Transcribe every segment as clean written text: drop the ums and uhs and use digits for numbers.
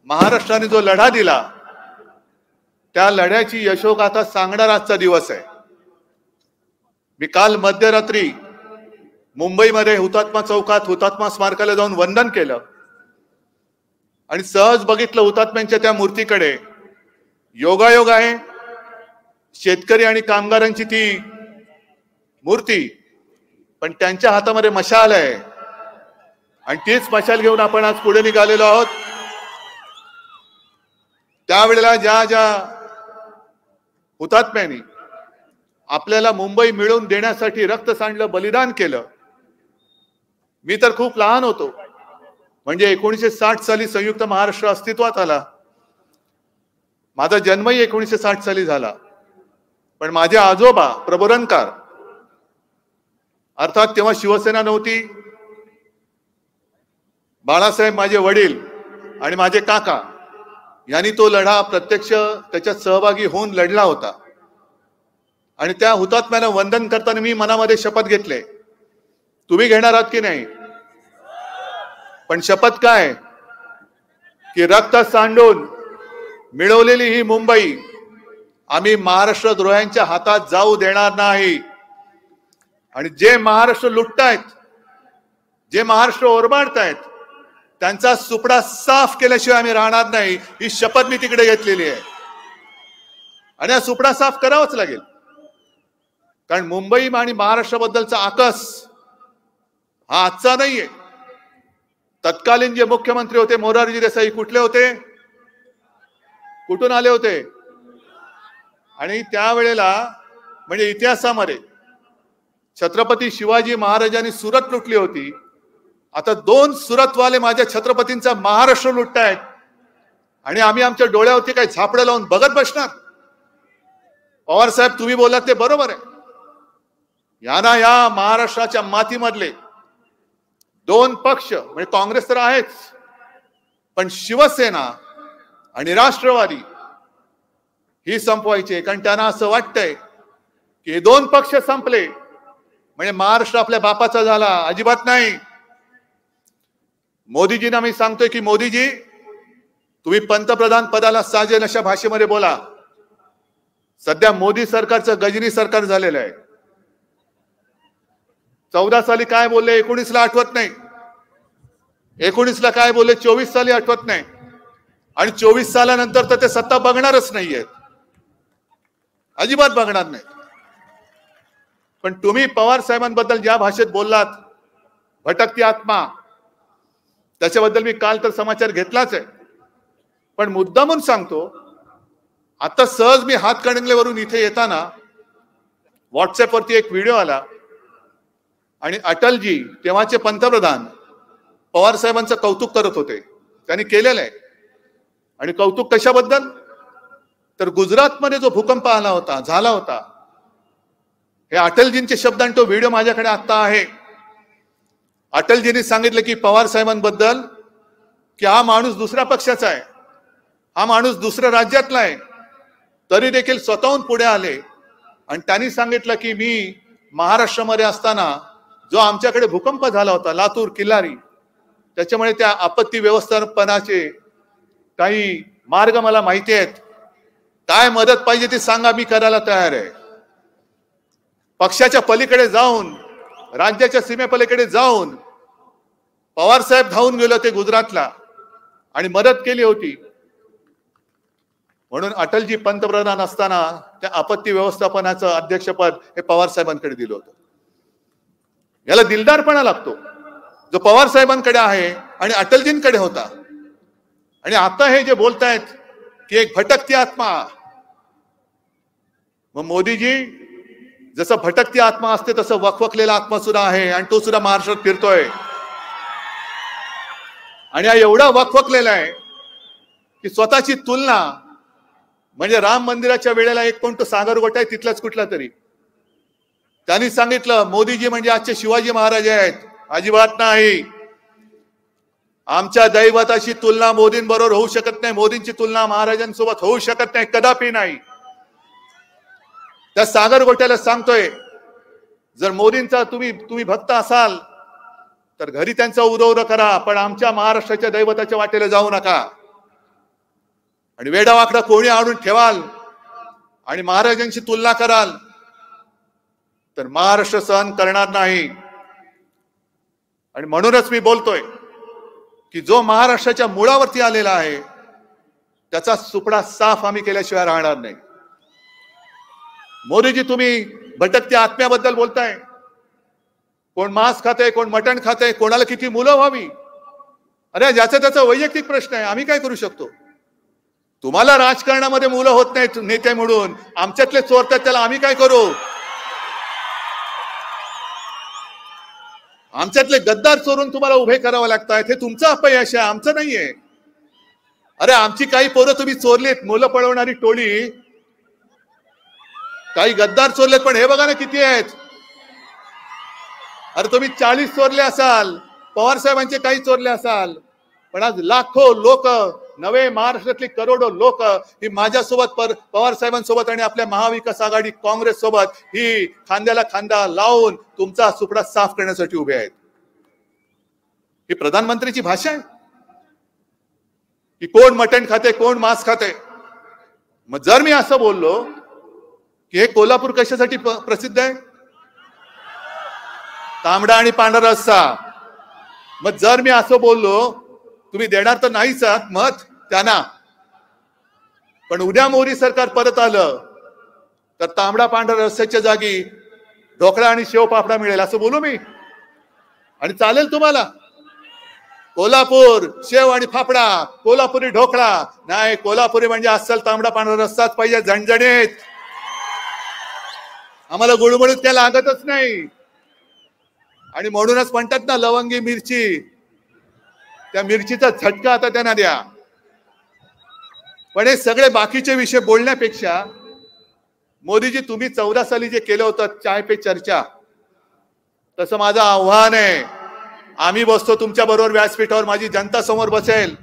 महाराष्ट्राने जो लढा दिला त्या लढ्याची यशोगाथा सांगणारा आजचा दिवस आहे। मी काल मध्यरात्री मुंबईमध्ये हुतात्मा चौकात हुतात्मा स्मारकाला जाऊन वंदन केलं आणि सहज बघितलं हुतात्म्यांच्या त्या मूर्तीकडे। योगायोग आहे, शेतकरी आणि कामगारांची ती मूर्ती, पण त्यांच्या हातामध्ये मशाल आहे आणि तीच मशाल घेऊन आपण आज पुढे निघालेलो आहोत। त्यावेळेला ज्या ज्या हुतात्म्यांनी आपल्याला मुंबई मिळवून देण्यासाठी रक्त सांडलं, बलिदान केलं। मी तर खूप लहान होतो, म्हणजे 1960 साली संयुक्त महाराष्ट्र अस्तित्वात आला। माझा जन्मही 1960 साली झाला, पण माझे आजोबा प्रबोधनकार, अर्थात तेव्हा शिवसेना नव्हती, बाळासाहेब माझे वडील आणि माझे काका यांनी तो लढा प्रत्यक्ष त्याच्यात सहभागी होऊन लढला होता। आणि त्या हुतात्म्याला वंदन करताना मी मनामध्ये शपथ घेतले, तुम्ही घेणार आहात की नाही? पण शपथ काय की रक्त सांडून मिळवलेली ही मुंबई आम्ही महाराष्ट्र द्रोह्यांच्या हातात जाऊ देणार नाही। आणि जे महाराष्ट्र लुटतायत, जे महाराष्ट्र ओरबाडतायत, त्यांचा सुपडा साफ केल्याशिवाय आम्ही राहणार नाही, ही शपथ मी तिकडे घेतलेली आहे। आणि हा सुपडा साफ करावाच लागेल, कारण मुंबई आणि महाराष्ट्राबद्दलचा आकस हा आजचा नाहीये। तत्कालीन जे मुख्यमंत्री होते मोरारजी देसाई कुठले होते, कुठून आले होते? आणि त्यावेळेला म्हणजे इतिहासामध्ये छत्रपती शिवाजी महाराजांनी सुरत लुटली होती। आता 2 सुरतवाले माझ्या छत्रपतींचा महाराष्ट्र लुटतायत आणि आम्ही आमच्या डोळ्यावरती काही झापडं लावून बघत बसणार? पवार साहेब, तुम्ही बोललात ते बरोबर आहे। यांना या महाराष्ट्राच्या मातीमधले 2 पक्ष म्हणजे काँग्रेस तर आहेच, पण शिवसेना आणि राष्ट्रवादी ही संपवायचे, कारण त्यांना असं वाटतंय की हे 2 पक्ष संपले म्हणजे महाराष्ट्र आपल्या बापाचा झाला। अजिबात नाही। मोदीजींना मी सांगतोय की मोदीजी, तुम्ही पंतप्रधान पदाला साजेल अशा भाषेमध्ये बोला। सध्या मोदी सरकारचं गजनी सरकार झालेलं आहे। 14 साली काय बोलले 19ला आठवत नाही, 19ला काय बोलले 24 साली आठवत नाही, आणि 24 सालानंतर तर ते सत्ता बघणारच नाहीयेत, अजिबात बघणार नाही। पण तुम्ही पवार साहेबांबद्दल ज्या भाषेत बोललात, भटकती आत्मा, त्याच्याबद्दल मी काल तर समाचार घेतलाच आहे। पण मुद्दामून सांगतो, आता सहज मी हातकणंगलेवरून इथे येताना व्हॉट्सअपवरती एक व्हिडिओ आला आणि अटलजी तेव्हाचे पंतप्रधान पवार साहेबांचं कौतुक करत होते। त्यांनी केलेलं आहे। आणि कौतुक कशाबद्दल? तर गुजरातमध्ये जो भूकंप आला होता, झाला होता, हे अटलजींचे शब्द आणि तो व्हिडिओ माझ्याकडे आता आहे। अटलजींनी सांगितलं की पवार साहेबांबद्दल की हा माणूस दुसऱ्या पक्षाचा आहे, हा माणूस दुसऱ्या राज्यातला आहे, तरी देखील स्वतःहून पुढे आले आणि त्यांनी सांगितलं की मी महाराष्ट्रामध्ये असताना जो आमच्याकडे भूकंप झाला होता लातूर किल्लारी, त्याच्यामुळे त्या आपत्ती व्यवस्थापनाचे काही मार्ग मला माहिती आहेत, काय मदत पाहिजे ते सांगा, मी करायला तयार आहे। पक्षाच्या पलीकडे जाऊन, राज्याच्या सीमेपलीकडे जाऊन पवार साहेब धावून गेले होते गुजरातला आणि मदत केली होती। म्हणून अटलजी पंतप्रधान असताना त्या आपत्ती व्यवस्थापनाचं अध्यक्षपद हे पवार साहेबांकडे दिलं होतं। याला दिलदारपणा लागतो, जो पवार साहेबांकडे आहे आणि अटलजींकडे होता। आणि आता हे जे बोलतायत की एक भटकती आत्मा, मग मोदीजी, जसं भटकती आत्मा असते तसं वखवकलेला आत्मा सुद्धा आहे आणि तो सुद्धा महाराष्ट्रात फिरतोय। आणि हा एवढा वखवकलेला आहे की स्वतःची तुलना, म्हणजे राम मंदिराच्या वेळेला एक कोणतं सागर गोटा आहे तिथलाच कुठला तरी, त्यांनी सांगितलं मोदीजी म्हणजे आजचे शिवाजी महाराज आहेत। अजिबात नाही। आमच्या दैवताची तुलना मोदींबरोबर होऊ शकत नाही, मोदींची तुलना महाराजांसोबत होऊ शकत नाही, कदापि नाही। त्या सागर गोट्याला सांगतोय, जर मोदींचा तुम्ही भक्त असाल तर घरी त्यांचा उदो करा, पण आमच्या महाराष्ट्राच्या दैवताच्या वाटेला जाऊ नका। आणि वेडावाकडा कोणी आणून ठेवाल आणि महाराजांची तुलना कराल तर महाराष्ट्र सहन करणार नाही. आणि म्हणूनच मी बोलतोय की जो महाराष्ट्राच्या मुळावरती आलेला आहे त्याचा सुपडा साफ आम्ही केल्याशिवाय राहणार नाही. मोदीजी, तुम्ही भटकत्या आत्म्याबद्दल बोलताय. कोण मांस खाते, कोण मटण खाते, कोणाला किती मुलं व्हावी. अरे ज्याचा त्याचा वैयक्तिक प्रश्न आहे, आम्ही काय करू शकतो. तुम्हाला राजकारणामध्ये मुलं होत नाहीत नेते म्हणून, आमच्यातले चोरतात त्याला आम्ही काय करू. आमच्यातले गद्दार चोरून तुम्हाला उभे करावं लागतात, हे तुमचं अपयश आहे, आमचं नाहीये. अरे आमची काही पोरं तुम्ही चोरलीत, मुलं पळवणारी टोळी, काही गद्दार चोरलेत, पण हे बघा ना किती आहेत. अरे तुम्ही 40 चोरले असाल, पवार साहेबांचे काही चोरले असाल, पण आज लाखो लोक, नवे महाराष्ट्रातली करोडो लोक ही माझ्यासोबत, पवार साहेबांसोबत आणि आपल्या महाविकास आघाडी काँग्रेस सोबत ही खांद्याला खांदा लावून तुमचा सुपडा साफ करण्यासाठी उभे आहेत. ही प्रधानमंत्रीची भाषा आहे की कोण मटण खाते, कोण मांस खाते. मग जर मी असं बोललो की हे कोल्हापूर कशासाठी प्रसिद्ध आहे, तांबडा आणि पांढरा रस्सा, मग जर मी असं बोललो तुम्ही देणार तर नाहीच मत त्यांना, पण उद्या मोदी सरकार परत आलं तर तांबडा पांढरा रस्त्याच्या जागी ढोकळा आणि शेव पापडा मिळेल असं बोलू मी. आणि चालेल तुम्हाला. कोल्हापूर शेव आणि फाफडा, कोल्हापुरी ढोकळा नाही, कोल्हापुरी म्हणजे अस्सल तांबडा पांढरा रस्साच पाहिजे, झणझणीत. आम्हाला गुळमुळीत त्या लागतच नाही. आणि म्हणूनच म्हणतात ना लवंगी मिरची, त्या मिरचीचा झटका आता त्यांना द्या. पण हे सगळे बाकीचे विषय बोलण्यापेक्षा मोदीजी, तुम्ही 14 साली जे केलं होतं चाय पे चर्चा, तसं माझं आव्हान आहे, आम्ही बसतो तुमच्या बरोबर व्यासपीठावर, माझी जनता समोर बसेल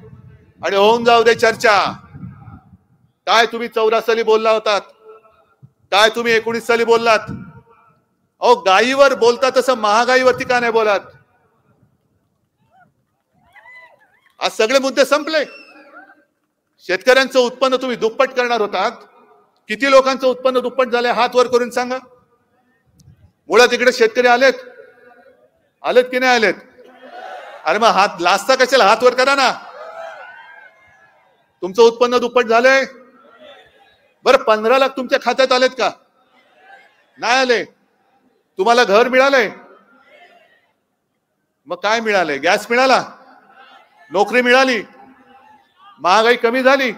आणि होऊन जाऊ दे चर्चा. काय तुम्ही 14 साली बोलला होतात, काय तुम्ही 19 साली बोललात. अहो गायीवर बोलता तसं महागाईवरती का नाही बोलात. आज सगळे मुद्दे संपले. शेतकऱ्यांचं उत्पन्न तुम्ही दुप्पट करणार होतात. किती लोकांचं उत्पन्न दुप्पट झालंय हात वर करून सांगा. मुळात इकडे शेतकरी आलेत की नाही आलेत. अरे मग हात लाजता कशाला, हात वर करा ना. तुमचं उत्पन्न दुप्पट झालंय. बरं 15 लाख तुमच्या खात्यात आलेत का, नाही आले. तुम्हाला घर मिळालंय, मग काय मिळालंय, गॅस मिळाला, नोकरी मिळाली, महागाई कमी झाली,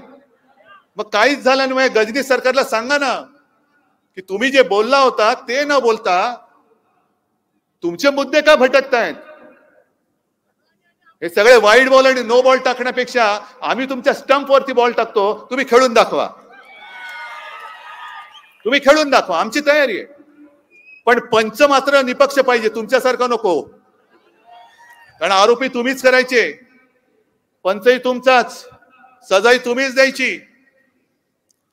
मग काहीच झालं नाही. गजनी सरकारला सांगा ना की तुम्ही जे बोलला होता ते न बोलता तुमचे मुद्दे का भटकतायत. हे सगळे वाईड बॉल आणि नो बॉल टाकण्यापेक्षा आम्ही तुमच्या स्टंप वरती बॉल टाकतो, तुम्ही खेळून दाखवा. तुम्ही खेळून दाखवा, आमची तयारी आहे. पण पंच मात्र निपक्ष पाहिजे, तुमच्यासारखं नको. कारण आरोपी तुम्हीच करायचे, पंचही तुमचाच, सजाही तुम्हीच द्यायची.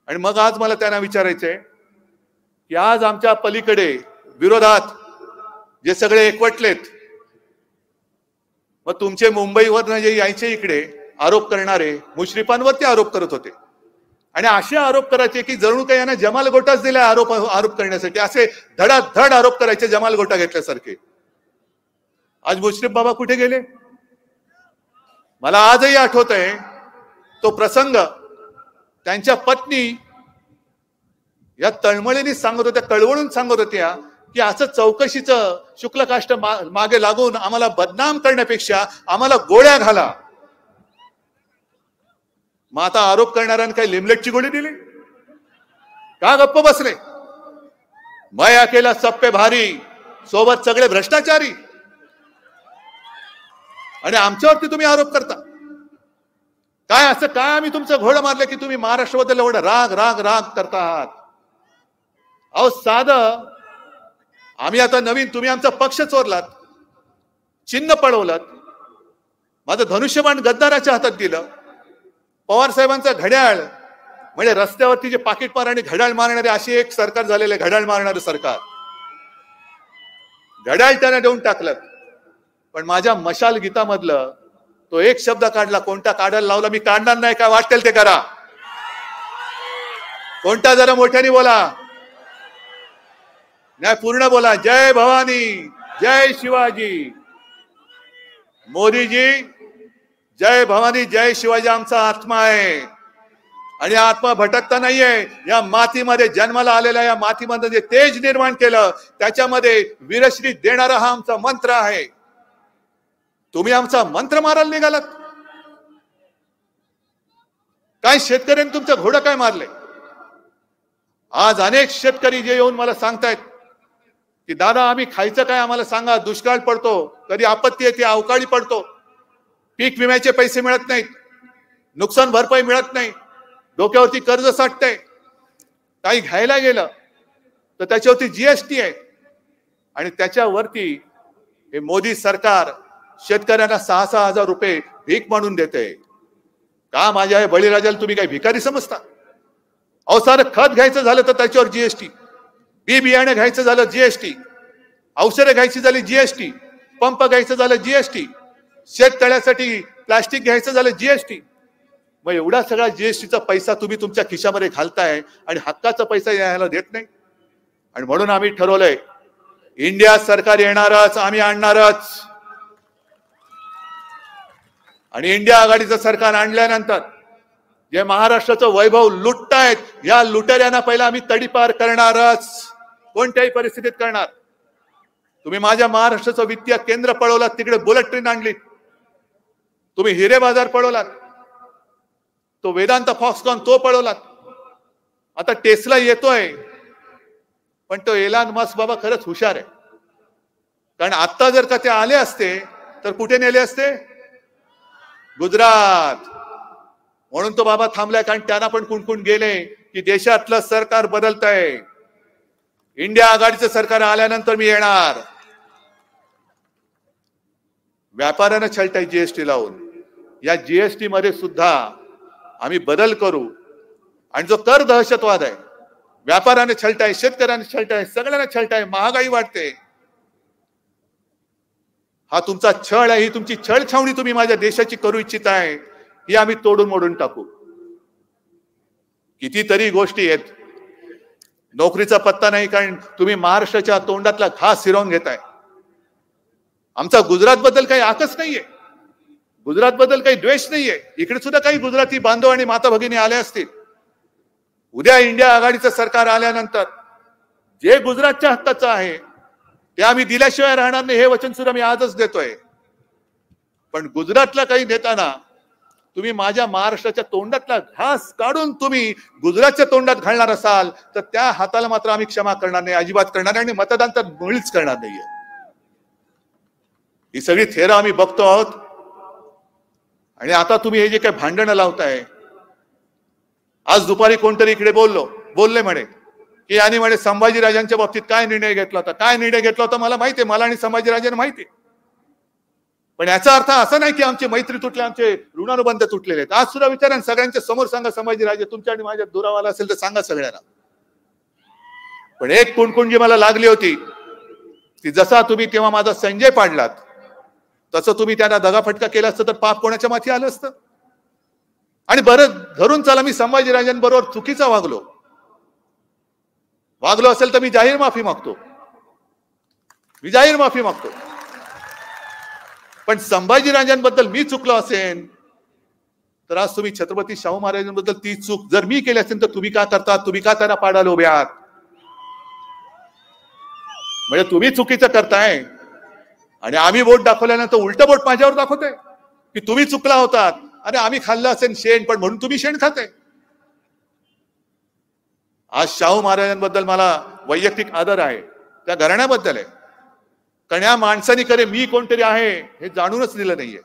आणि मग आज मला त्यांना विचारायचंय की आज आमच्या पलीकडे विरोधात जे सगळे एकवटलेत, मग तुमचे मुंबईवरनं जे यायचे इकडे आरोप करणारे मुश्रीफांवरती आरोप करत होते. आणि असे आरोप करायचे की जणू काही यांना जमाल गोटाच दिला आरोप करण्यासाठी, असे धडाधड आरोप करायचे जमाल गोटा घेतल्यासारखे. आज मुश्रीफ बाबा कुठे गेले. मला आजही आठवत आहे तो प्रसंग. त्यांच्या पत्नी या तळमळीने सांगत होत्या, कळवळून सांगत होत्या की असं चौकशीचं शुक्ल काष्ट मागे लागून आम्हाला बदनाम करण्यापेक्षा आम्हाला गोळ्या घाला. मग आता आरोप करणाऱ्यांना काही लिमलेटची गोळी दिली का, गप्प बसले. मैं अकेला सब पे भारी, सोबत सगळे भ्रष्टाचारी. आणि आमच्यावरती तुम्ही आरोप करता. काय असं काय आम्ही तुमचं घोडं मारलं की तुम्ही महाराष्ट्राबद्दल एवढं राग राग राग करता आहात. अहो साधं आम्ही आता नवीन, तुम्ही आमचा पक्ष चोरलात, चिन्ह पळवलात, माझं धनुष्यबाण गद्दाराच्या हातात दिलं. पवार साहेबांचा घड्याळ म्हणजे रस्त्यावरती जे पाकिट मार आणि घड्याळ मारणारे अशी एक सरकार झालेलं आहे, घड्याळ मारणारं सरकार. घड्याळ त्यांना देऊन टाकलं. पण माझ्या मशाल गीतामधलं तो एक शब्द काढला, कोणता काढायला लावला, मी काढणार नाही, काय वाटेल ते करा. कोणता? जरा मोठ्याने बोला. नाही, पूर्ण बोला. जय भवानी, जय शिवाजी. मोदीजी, जय भवानी जय शिवाजी आमचा आत्मा आहे आणि आत्मा भटकता नाहीये. या मातीमध्ये जन्माला आलेला, या मातीमध्ये जे तेज निर्माण केलं त्याच्यामध्ये वीरश्री देणारा हा आमचा मंत्र आहे. तुम्ही आमचा मंत्र मारायला निघालात. काय शेतकऱ्यांनी तुमचं घोडं काय मारले? आज अनेक शेतकरी जे येऊन मला सांगतायत की दादा आम्ही खायचं काय आम्हाला सांगा, दुष्काळ पडतो, कधी आपत्ती येते, अवकाळी पडतो, पीक विम्याचे पैसे मिळत नाहीत, नुकसान भरपाई मिळत नाही, डोक्यावरती कर्ज साठतंय, काही घ्यायला गेलं तर त्याच्यावरती जीएसटी आहे आणि त्याच्यावरती हे मोदी सरकार शेतकऱ्यांना 6,000 रुपये भीक म्हणून देते. का माझ्या बळीराजाला तुम्ही काही भिकारी समजता? अहो सारं खत घ्यायचं झालं तर त्याच्यावर जीएसटी, बी बियाणे घ्यायचं झालं जीएसटी, औषधं घ्यायची झाली जीएसटी, पंप घ्यायचं झालं जीएसटी, शेततळ्यासाठी प्लास्टिक घ्यायचं झालं जीएसटी. मग एवढा सगळा जीएसटीचा पैसा तुम्ही तुमच्या खिशामध्ये घालताय आणि हक्काचा पैसा यायला देत नाही. आणि म्हणून आम्ही ठरवलंय इंडिया सरकार येणारच, आम्ही आणणारच. आणि इंडिया आघाडीचं सरकार आणल्यानंतर जे महाराष्ट्राचं वैभव लुटतायत या लुटेऱ्यांना पहिला आम्ही तडीपार करणारच, कोणत्याही परिस्थितीत करणार. तुम्ही माझ्या महाराष्ट्राचं वित्तीय केंद्र पळवलात, तिकडे बुलेट ट्रेन आणली, तुम्ही हिरे बाजार पळवलात, तो वेदांत फॉक्सकॉन तो पळवलात, आता टेस्ला येतोय. पण तो एलान मस्क बाबा खरंच हुशार आहे, कारण आता जर का ते आले असते तर कुठे नेले असते? गुजरात. म्हणून तो बाबा थांबलाय, कारण त्यांना पण कुणकुण गेले की देशातलं सरकार बदलतंय, इंडिया आघाडीचं सरकार आल्यानंतर मी येणार. व्यापाऱ्यांना छळताय जीएसटी लावून. या जीएसटी मध्ये सुद्धा आम्ही बदल करू. आणि जो कर दहशतवाद आहे, व्यापाऱ्याने छळताय, शेतकऱ्याने छळताय, सगळ्यांना छळताय, महागाई वाढते, हा तुमचा छळ आहे, ही तुमची छळ छावणी तुम्ही माझ्या देशाची करू इच्छित आहे, ही आम्ही तोडून मोडून टाकू. कितीतरी गोष्टी आहेत, नोकरीचा पत्ता नाही, कारण तुम्ही महाराष्ट्राच्या तोंडातला घास हिरावून घेताय. आमचा गुजरात बद्दल काही आकच नाहीये, गुजरात बद्दल काही द्वेष नाहीये. इकडे सुद्धा काही गुजराती बांधव आणि माता भगिनी आले असतील. उद्या इंडिया आघाडीचं सरकार आल्यानंतर जे गुजरातच्या हक्काचं आहे ते आम्ही दिल्याशिवाय राहणार नाही, हे वचन सुद्धा मी आजच देतोय. पण गुजरातला काही देताना तुम्ही माझ्या महाराष्ट्राच्या तोंडातला घास काढून तुम्ही गुजरातच्या तोंडात घालणार असाल तर त्या हाताला मात्र आम्ही क्षमा करणार नाही, अजिबात करणार नाही, आणि मतदान तर मुळीच करणार नाहीये. ही सगळी थेरं आम्ही बघतो आहोत. आणि आता तुम्ही हे जे काही भांडणं लावताय, आज दुपारी कोणतरी इकडे बोलले म्हणे की यांनी म्हणे संभाजीराजांच्या बाबतीत काय निर्णय घेतला होता. काय निर्णय घेतला होता मला माहितीये, मला आणि संभाजीराजांना माहितीये. पण याचा अर्थ असा नाही की आमची मैत्री तुटले, आमचे ऋणानुबंध तुटलेले आहेत. आज सुद्धा विचारा, सगळ्यांच्या समोर सांगा, संभाजीराजे तुमच्या आणि माझ्या दुरावाला असेल तर सांगा सगळ्यांना. पण एक कुणकुण जी मला लागली होती की जसा तुम्ही तेव्हा माझा संजय पाडलात, तसं तुम्ही त्यांना दगाफटका केला असतं तर पाप कोणाच्या माथी आलं असतं. आणि बरं धरून चला, मी संभाजीराजांबरोबर चुकीचा वागलो असेल तर मी जाहीर माफी मागतो, पण संभाजीराजांबद्दल मी चुकलो असेल तर आज तुम्ही छत्रपती शाहू महाराजांबद्दल ती चूक जर मी केली असेल तर तुम्ही का करता, तुम्ही का त्यांना पाडायला उभे आहात? म्हणजे तुम्ही चुकीचं करताय आणि आम्ही बोट दाखवल्यानंतर उलट बोट माझ्यावर दाखवतोय की तुम्ही चुकला होतात. अरे आम्ही खाल्लं असेल शेण, पण म्हणून तुम्ही शेण खाताय. आज शाहू महाराजांबद्दल मला वैयक्तिक आदर आहे, त्या घराण्याबद्दल आहे, कारण या माणसाने खरे मी कोणतरी आहे हे जाणूनच दिलं नाहीये.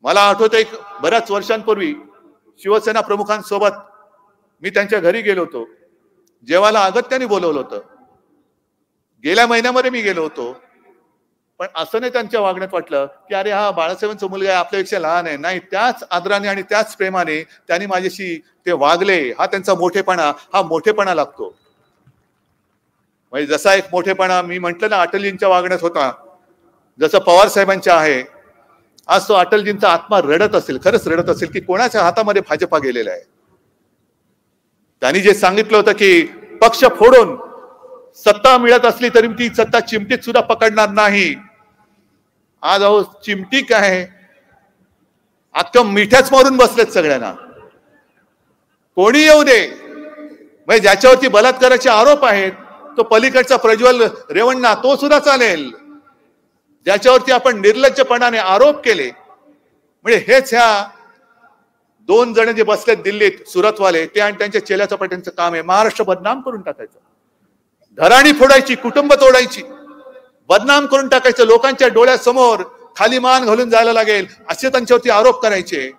मला आठवतं एक बऱ्याच वर्षांपूर्वी शिवसेना प्रमुखांसोबत मी त्यांच्या घरी गेलो होतो, जेवायला अगत्याने बोलवलं होतं. गेल्या महिन्यामध्ये मी गेलो होतो, पण असं नाही त्यांच्या वागण्यात वाटलं की अरे हा बाळासाहेबांचा मुलगा आहे, आपल्यापेक्षा लहान आहे. नाही, त्याच आदराने आणि त्याच प्रेमाने त्यांनी माझ्याशी ते वागले. हा त्यांचा मोठेपणा, हा मोठेपणा लागतो. म्हणजे जसा एक मोठेपणा मी म्हंटल ना अटलजींच्या वागण्यात होता, जसं पवार साहेबांच्या आहे, आज तो अटलजींचा आत्मा रडत असेल, खरंच रडत असेल की कोणाच्या हातामध्ये भाजपा गेलेला आहे. त्यांनी जे सांगितलं होतं की पक्ष फोडून सत्ता मिळत असली तरी ती सत्ता चिमटीत सुद्धा पकडणार नाही. आज अहो चिमटी काय, अख्खं मिठ्याच मारून बसलेत सगळ्यांना. कोणी येऊ दे, म्हणजे ज्याच्यावरती बलात्काराचे आरोप आहेत तो पलीकडचा प्रज्वल रेवण्णा तो सुद्धा चालेल. ज्याच्यावरती आपण निर्लज्जपणाने आरोप केले, म्हणजे हेच ह्या 2 जण जे बसलेत दिल्लीत सुरतवाले ते आणि त्यांच्या चेल्या चपाट्यांचं काम आहे. महाराष्ट्र बदनाम करून टाकायचं, घराणी फोडायची, कुटुंब तोडायची, बदनाम करून टाकायचं, लोकांच्या डोळ्यासमोर खाली मान घालून जायला लागेल असे त्यांच्यावरती आरोप करायचे.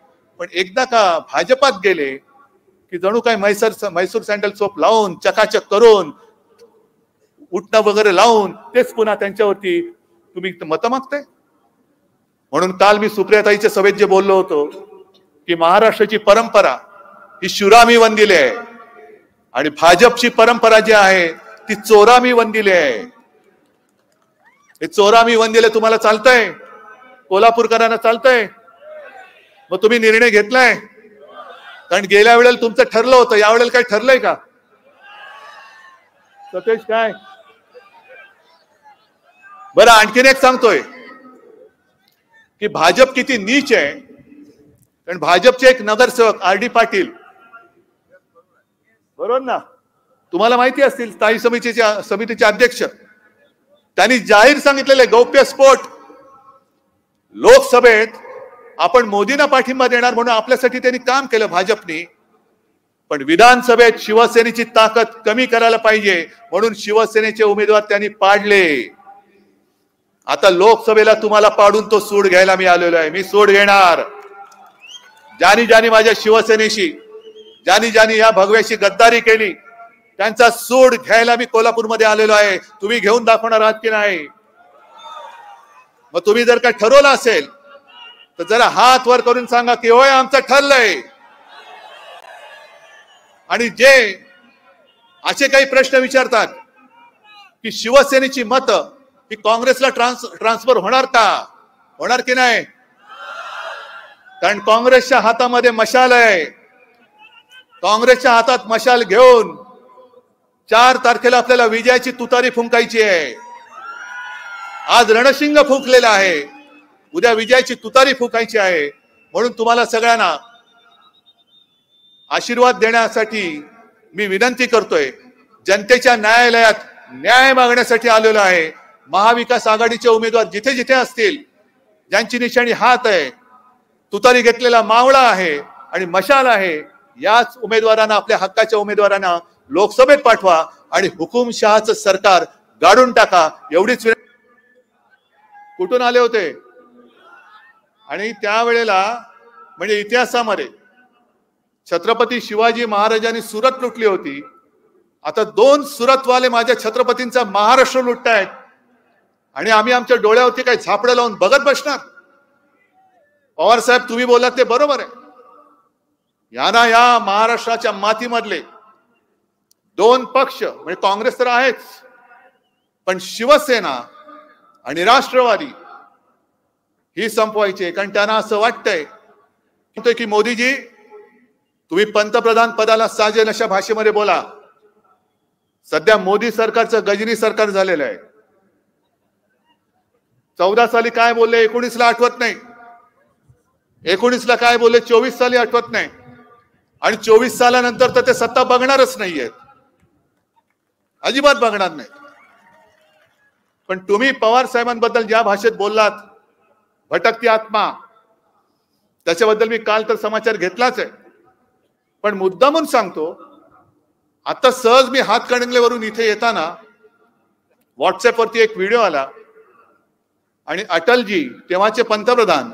पण एकदा का भाजपात गेले की जणू काय मैसूर सँडल सोप लावून चकाचक करून उठणं वगैरे लावून तेच पुन्हा त्यांच्यावरती तुम्ही मतं मागताय. म्हणून काल मी सुप्रियाताईच्या सभेत जे बोललो होतो की महाराष्ट्राची परंपरा ही शुरामी वंदिली आहे आणि भाजपची परंपरा जी आहे ती चोरामी वंदिली आहे. हे चोरामी वंदिले तुम्हाला चालतंय, कोल्हापूरकरांना चालतंय, मग तुम्ही निर्णय घेतलाय. कारण गेल्या वेळेला तुमचं ठरलं होतं, या वेळेला काय ठरलंय का सतेज? काय बरं, आणखीन एक सांगतोय की भाजप किती नीच आहे. कारण भाजपचे एक नगरसेवक आर डी पाटील, बरोबर ना, तुम्हाला माहिती असतील, स्थायी समितीचे अध्यक्ष, त्यांनी जाहीर सांगितलेले गौप्यस्फोट लोकसभेत आपण मोदींना पाठिंबा देणार म्हणून आपल्यासाठी त्यांनी काम केलं भाजपनी. पण विधानसभेत शिवसेनेची ताकद कमी करायला पाहिजे म्हणून शिवसेनेचे उमेदवार त्यांनी पाडले. आता लोकसभेला तुम्हाला पाडून तो सूड घ्यायला मी आलेलो आहे. मी सूड घेणार. ज्यांनी ज्यांनी माझ्या शिवसेनेशी, ज्यांनी ज्यांनी या भगव्याशी गद्दारी केली त्यांचा सूड घ्यायला मी कोल्हापूरमध्ये आलेलो आहे. तुम्ही घेऊन दाखवणार आहात की नाही? मग तुम्ही जर का ठरवलं असेल तर जरा हात वर करून सांगा की होय आमचं ठरलंय. आणि जे असे काही प्रश्न विचारतात की शिवसेनेची मतं ही काँग्रेसला ट्रान्सफर होणार का, होणार की नाही? कारण काँग्रेसच्या हातामध्ये मशाल आहे. काँग्रेसच्या हातात मशाल घेऊन 4 तारखेला आपल्याला विजयाची तुतारी फुंकायची आहे. आज रणशिंग फुंकलेला आहे, उद्या विजयाची तुतारी फुंकायची आहे. म्हणून तुम्हाला सगळ्यांना आशीर्वाद देण्यासाठी मी विनंती करतोय. जनतेच्या न्यायालयात न्याय मागण्यासाठी आलेलो आहे. महाविकास आघाडीचे उमेदवार जिथे जिथे असतील, ज्यांची निशाणी हात आहे, तुतारी घेतलेला मावळा आहे आणि मशाल आहे, याच उमेदवारांना, आपल्या हक्काच्या उमेदवारांना लोकसभेत पाठवा आणि हुकुमशहाचं सरकार गाडून टाका. एवढीच कुठून आले होते? आणि त्यावेळेला म्हणजे इतिहासामध्ये छत्रपती शिवाजी महाराजांनी सुरत लुटली होती. आता 2 सुरतवाले माझ्या छत्रपतींचा महाराष्ट्र लुटतायत आणि आम्ही आमच्या डोळ्यावरती काही झापडं लावून बघत बसणार? पवार साहेब, तुम्ही बोललात ते बरोबर आहे. यांना या महाराष्ट्राच्या मातीमधले 2 पक्ष म्हणजे काँग्रेस तर आहेच, पण शिवसेना आणि राष्ट्रवादी ही संपवायची. कारण त्यांना असं वाटतंय की मोदीजी तुम्ही पंतप्रधान पदाला साजेल अशा भाषेमध्ये बोला. सध्या मोदी सरकारचं गजनी सरकार झालेलं आहे. 14 साली काय बोलले 19ला आठवत नाही, 19ला काय बोलले 24 साली आठवत नाही, आणि 24 सालानंतर तर ते सत्ता बघणारच नाहीयेत, अजिबात बघणार नाही. पण तुम्ही पवार साहेबांबद्दल ज्या भाषेत बोललात, भटकती आत्मा, त्याच्याबद्दल मी काल तर समाचार घेतलाच आहे. पण मुद्दामून सांगतो, आता सहज मी हातकणंगलेवरून इथे येताना व्हॉट्सअपवरती एक व्हिडिओ आला आणि अटलजी, तेव्हाचे पंतप्रधान,